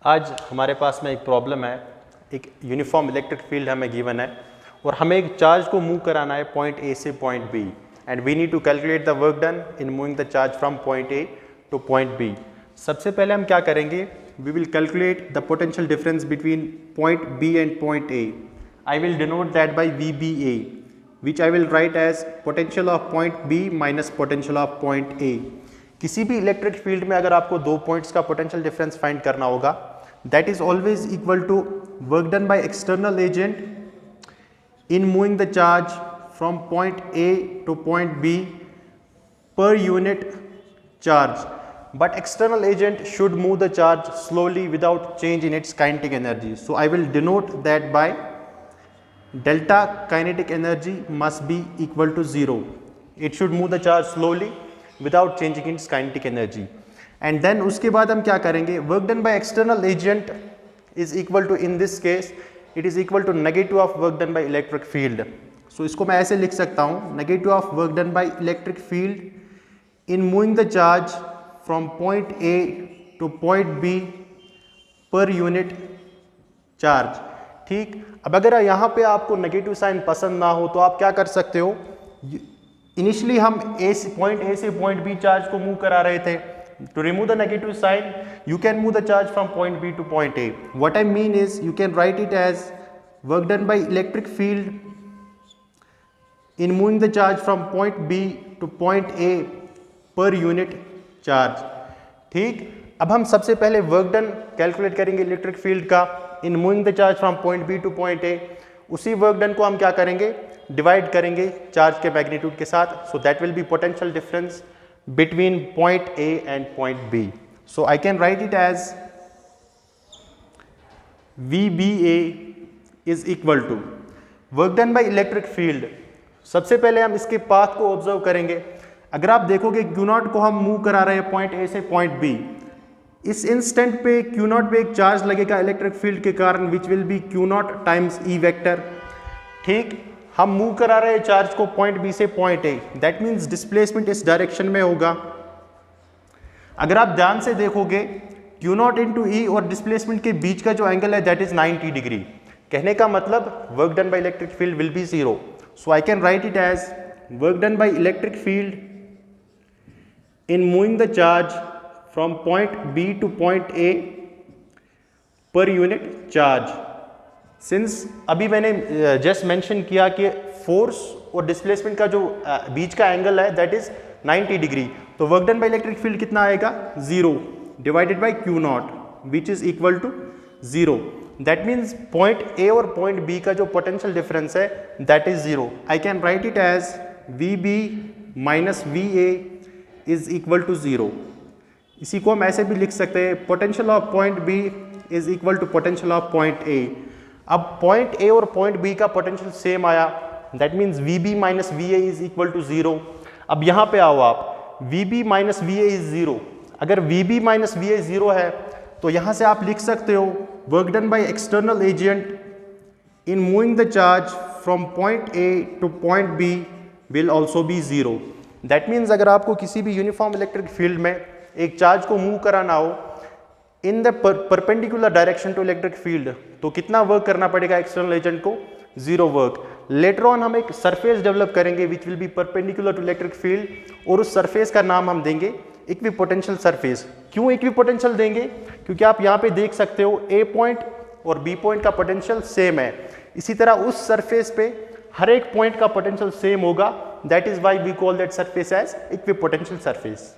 आज हमारे पास में एक प्रॉब्लम है, एक यूनिफॉर्म इलेक्ट्रिक फील्ड हमें गिवन है और हमें एक चार्ज को मूव कराना है पॉइंट ए से point B and we need to calculate the work done in moving the charge from point A to point B. सबसे पहले हम क्या करेंगे, we will calculate the potential difference between point B and point A. I will denote that by VBA which I will write as potential of point B minus potential of point A। किसी भी electric field में अगर आपको दो points का potential difference find करना होगा, that is always equal to work done by external agent in moving the charge from point A to point B per unit charge, but external agent should move the charge slowly without change in its kinetic energy. So I will denote that by delta kinetic energy must be equal to 0. It should move the charge slowly without changing its kinetic energy. And then उसके बाद हम क्या करेंगे, work done by external agent is equal to, in this case it is equal to negative of work done by electric field. So इसको मैं ऐसे लिख सकता हूँ, negative of work done by electric field in moving the charge from point A to point B per unit charge। ठीक, अब अगर यहाँ पे आपको नेगेटिव साइन पसंद ना हो तो आप क्या कर सकते हो, इनिशियली हम पॉइंट ए से पॉइंट बी चार्ज को मूव करा रहे थे। To remove the negative sign you can move the charge from point B to point A. What I mean is you can write it as work done by electric field in moving the charge from point B to point A per unit charge. ठीक, अब हम सबसे पहले work done calculate करेंगे electric field का in moving the charge from point B to point A. उसी work done को हम क्या करेंगे, डिवाइड करेंगे चार्ज के मैग्नीट्यूड के साथ। So that will be potential difference between point A and point B. So I can write it as VBA is equal to work done by electric field. सबसे पहले हम इसके पाथ को observe करेंगे। अगर आप देखोगे Q0 को हम मूव करा रहे हैं पॉइंट ए से पॉइंट बी, इस इंस्टेंट पे Q0 पे एक चार्ज लगेगा इलेक्ट्रिक फील्ड के कारण विच will B Q0 times E vector. ठीक, हम मूव करा रहे हैं चार्ज को पॉइंट बी से point A, that means displacement इस डायरेक्शन में होगा। अगर आप ध्यान से देखोगे Q0 इंटू ई और डिस्प्लेसमेंट के बीच का जो एंगल है दैट इज 90 डिग्री। कहने का मतलब work done by electric field will be 0। So I can write it as work done by electric field in moving the charge from point B to point A per unit charge। Since अभी मैंने just mention किया कि force और displacement का जो बीच का angle है that is 90 degree, तो work done by electric field कितना आएगा, 0 divided by Q0 which is equal to 0। That means point A और पॉइंट बी का जो पोटेंशियल डिफरेंस है that is 0। I can write it as VB minus VA is equal to 0। इसी को हम ऐसे भी लिख सकते हैं, potential of point B is equal to potential of point A. अब पॉइंट ए और पॉइंट बी का पोटेंशियल सेम आया, that means VB minus VA is equal to 0। अब यहाँ पे आओ आप, VB माइनस VA इज 0। अगर VB माइनस VA 0 है तो यहाँ से आप लिख सकते हो work done by external agent in moving the charge from point A to point B will also be 0। That means अगर आपको किसी भी यूनिफॉर्म इलेक्ट्रिक फील्ड में एक चार्ज को मूव कराना हो in the perpendicular direction to electric field, तो कितना वर्क करना पड़ेगा एक्सटर्नल एजेंट को, 0 वर्क। लेटर ऑन हम एक सरफेस डेवलप करेंगे which will be perpendicular to electric field और उस सरफेस का नाम हम देंगे इक्विपोटेंशियल सरफेस। क्यों इक्विपोटेंशियल देंगे, क्योंकि आप यहाँ पे देख सकते हो A पॉइंट और B पॉइंट का पोटेंशियल सेम है। इसी तरह उस सरफेस पे हर एक पॉइंट का पोटेंशियल सेम होगा, that is why we call that surface as equipotential surface.